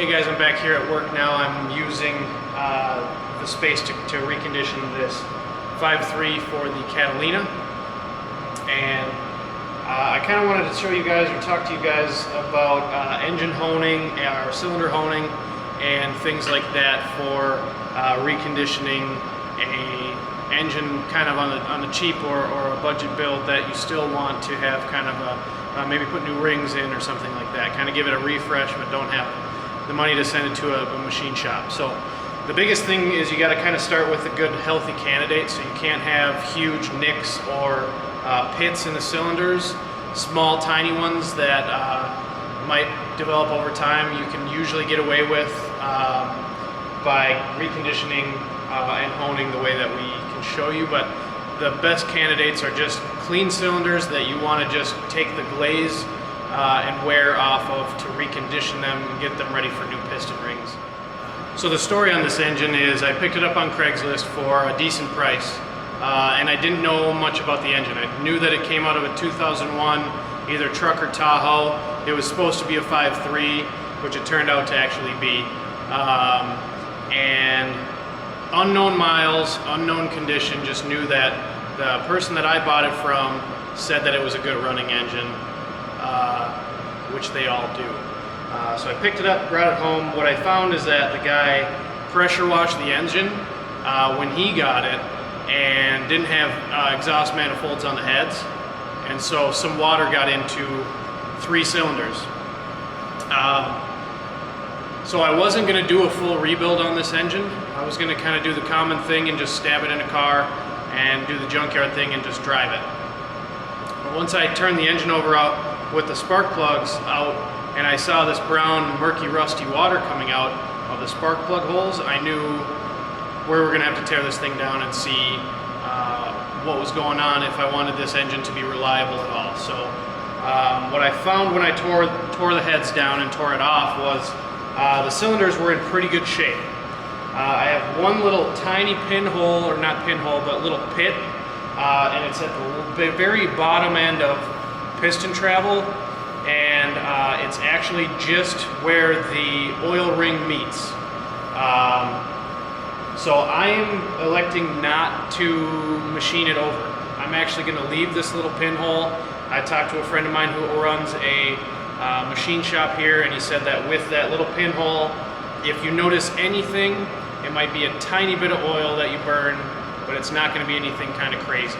Hey guys, I'm back here at work now. I'm using the space to recondition this 5.3 for the Catalina. And I kind of wanted to show you guys or talk to you guys about engine honing or cylinder honing and things like that for reconditioning a engine kind of on the cheap or a budget build that you still want to have kind of a maybe put new rings in or something like that. Kind of give it a refresh but don't have the money to send it to a machine shop. So the biggest thing is you got to kind of start with a good healthy candidate, so you can't have huge nicks or pits in the cylinders, small tiny ones that might develop over time. You can usually get away with by reconditioning and honing the way that we can show you, but the best candidates are just clean cylinders that you want to just take the glaze and wear off of to recondition them and get them ready for new piston rings. So the story on this engine is I picked it up on Craigslist for a decent price, and I didn't know much about the engine. I knew that it came out of a 2001 either truck or Tahoe. It was supposed to be a 5.3, which it turned out to actually be. And unknown miles, unknown condition, just knew that the person that I bought it from said that it was a good running engine, which they all do. So I picked it up, brought it home. What I found is that the guy pressure washed the engine when he got it and didn't have exhaust manifolds on the heads, and so some water got into 3 cylinders. So I wasn't going to do a full rebuild on this engine. I was going to kind of do the common thing and just stab it in a car and do the junkyard thing and just drive it. But once I turned the engine over out with the spark plugs out and I saw this brown murky rusty water coming out of the spark plug holes, I knew we were going to have to tear this thing down and see what was going on if I wanted this engine to be reliable at all. So what I found when I tore the heads down and tore it off was the cylinders were in pretty good shape. I have one little tiny pinhole, or not pinhole, but little pit, and it's at the very bottom end of piston travel, and it's actually just where the oil ring meets. So I am electing not to machine it over. I'm actually going to leave this little pinhole. I talked to a friend of mine who runs a machine shop here, and he said that with that little pinhole, if you notice anything, it might be a tiny bit of oil that you burn, but it's not going to be anything kind of crazy.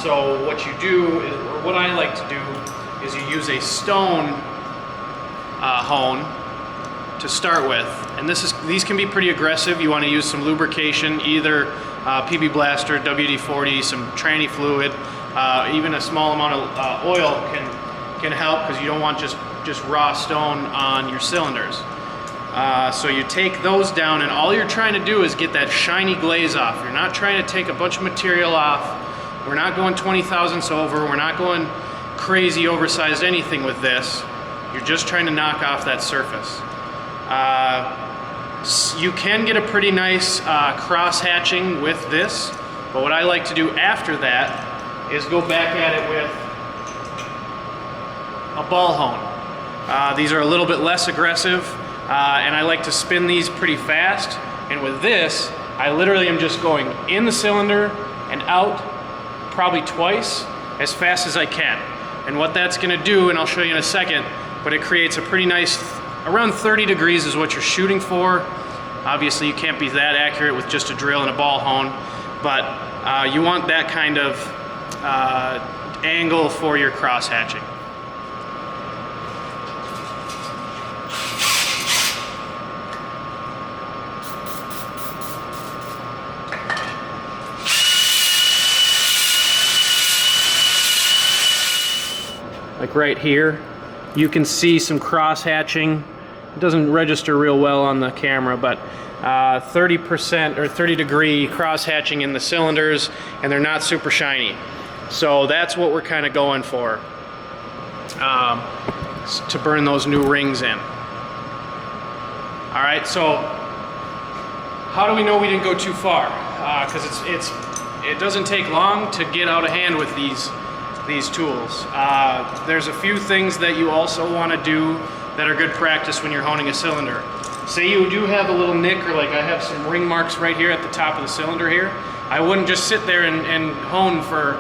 So what you do is, or what I like to do, is you use a stone hone to start with, and these can be pretty aggressive. You want to use some lubrication, either PB Blaster, WD-40, some tranny fluid, even a small amount of oil can help, because you don't want just raw stone on your cylinders. So you take those down, and all you're trying to do is get that shiny glaze off. You're not trying to take a bunch of material off. We're not going 20 thousandths over. We're not going crazy oversized anything with this. You're just trying to knock off that surface. You can get a pretty nice cross hatching with this, but what I like to do after that is go back at it with a ball hone. These are a little bit less aggressive, and I like to spin these pretty fast. And with this, I literally am just going in the cylinder and out probably twice as fast as I can. And what that's going to do, and I'll show you in a second, but it creates a pretty nice, around 30 degrees is what you're shooting for. Obviously you can't be that accurate with just a drill and a ball hone, but you want that kind of angle for your cross hatching. Like right here, you can see some cross hatching. It doesn't register real well on the camera, but 30% or 30 degree cross hatching in the cylinders, and they're not super shiny. So that's what we're kind of going for, to burn those new rings in. All right, so how do we know we didn't go too far? Because it doesn't take long to get out of hand with these tools. There's a few things that you also want to do that are good practice when you're honing a cylinder. Say you do have a little nick, or like I have some ring marks right here at the top of the cylinder here. I wouldn't just sit there and hone for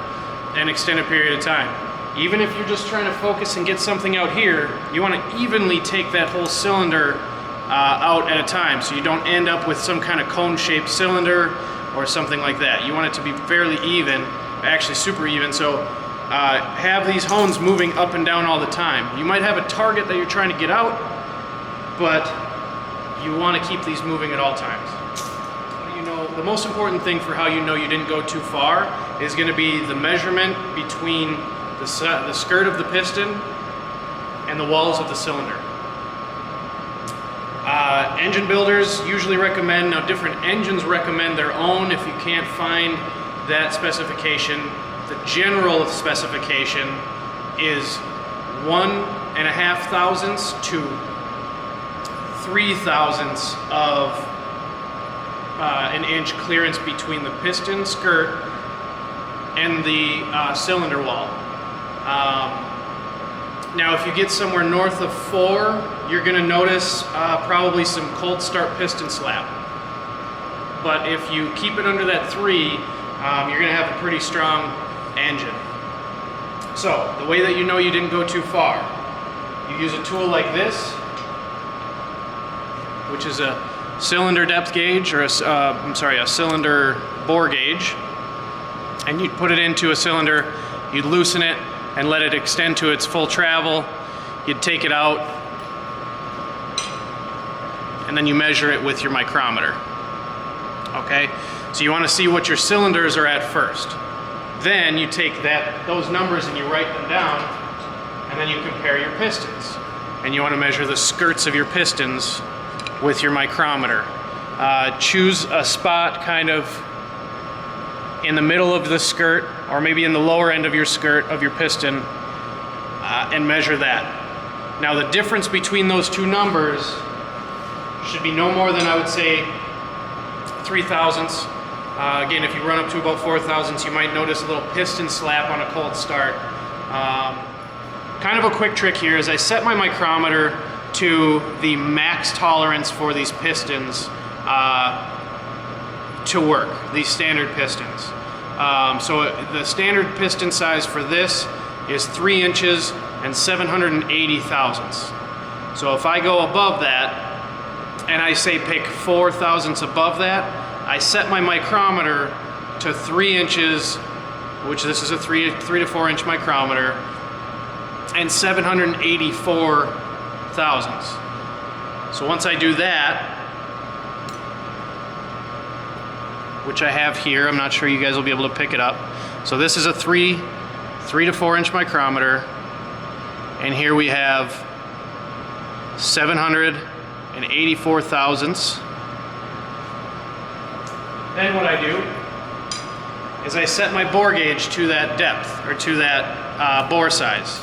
an extended period of time. Even if you're just trying to focus and get something out here, you want to evenly take that whole cylinder out at a time, so you don't end up with some kind of cone-shaped cylinder or something like that. You want it to be fairly even, actually super even, so have these hones moving up and down all the time. You might have a target that you're trying to get out, but you want to keep these moving at all times. You know, the most important thing for how you know you didn't go too far is going to be the measurement between the skirt of the piston and the walls of the cylinder. Engine builders usually recommend, now different engines recommend their own if you can't find that specification. The general specification is 1.5 thousandths to 3 thousandths of an inch clearance between the piston skirt and the cylinder wall. Now if you get somewhere north of 4, you're going to notice probably some cold start piston slap. But if you keep it under that 3, you're going to have a pretty strong engine. So the way that you know you didn't go too far, you use a tool like this, which is a cylinder depth gauge, or a cylinder bore gauge, and you'd put it into a cylinder, you'd loosen it and let it extend to its full travel. You'd take it out, and then you measure it with your micrometer. Okay, so you want to see what your cylinders are at first. Then you take those numbers and you write them down, and then you compare your pistons. And you want to measure the skirts of your pistons with your micrometer. Choose a spot kind of in the middle of the skirt, or maybe in the lower end of your skirt of your piston, and measure that. Now the difference between those two numbers should be no more than, I would say, 3 thousandths. Again, if you run up to about 4 thousandths, you might notice a little piston slap on a cold start. Kind of a quick trick here is I set my micrometer to the max tolerance for these pistons to work, these standard pistons. So the standard piston size for this is 3 inches and 780 thousandths. So if I go above that, and I say pick 4 thousandths above that, I set my micrometer to 3 inches, which this is a 3 to 4 inch micrometer, and 784 thousandths. So once I do that, which I have here, I'm not sure you guys will be able to pick it up. So this is a 3 to 4 inch micrometer, and here we have 784 thousandths. Then what I do is I set my bore gauge to that depth, or to that bore size.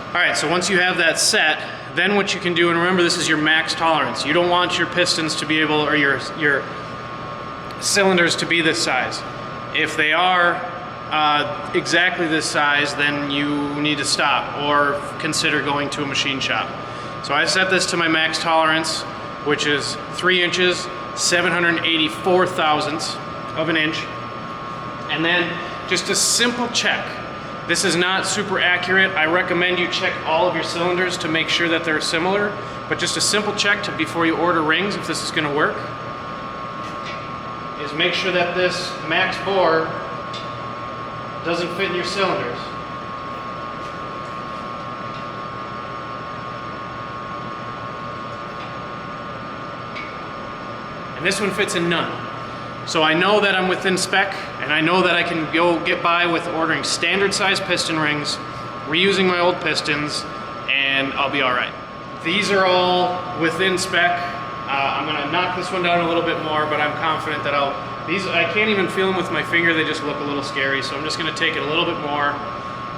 Alright, so once you have that set, then what you can do, and remember this is your max tolerance. You don't want your pistons to be able, or your cylinders to be this size. If they are exactly this size, then you need to stop or consider going to a machine shop. So I set this to my max tolerance, which is 3 inches, 784 thousandths of an inch. And then just a simple check. This is not super accurate. I recommend you check all of your cylinders to make sure that they're similar, but just a simple check before you order rings, if this is going to work, is make sure that this max bore doesn't fit in your cylinders. And this one fits in none. So I know that I'm within spec, and I know that I can go get by with ordering standard size piston rings, reusing my old pistons, and I'll be all right. These are all within spec. I'm gonna knock this one down a little bit more, but I'm confident that I can't even feel them with my finger, they just look a little scary, so I'm just gonna take it a little bit more,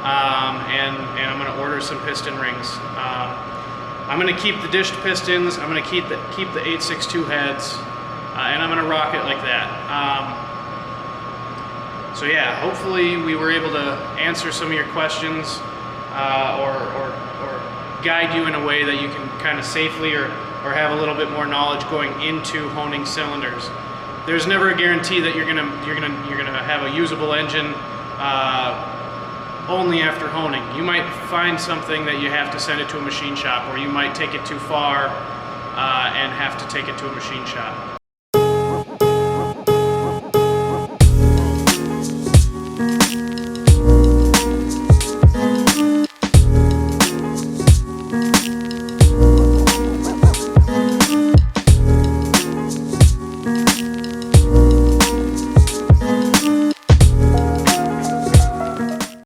and I'm gonna order some piston rings. I'm going to keep the dished pistons, I'm going to keep the 862 heads, and I'm going to rock it like that. So yeah, hopefully we were able to answer some of your questions, or guide you in a way that you can kind of safely or have a little bit more knowledge going into honing cylinders. There's never a guarantee that you're gonna have a usable engine only after honing. You might find something that you have to send it to a machine shop, or you might take it too far and have to take it to a machine shop.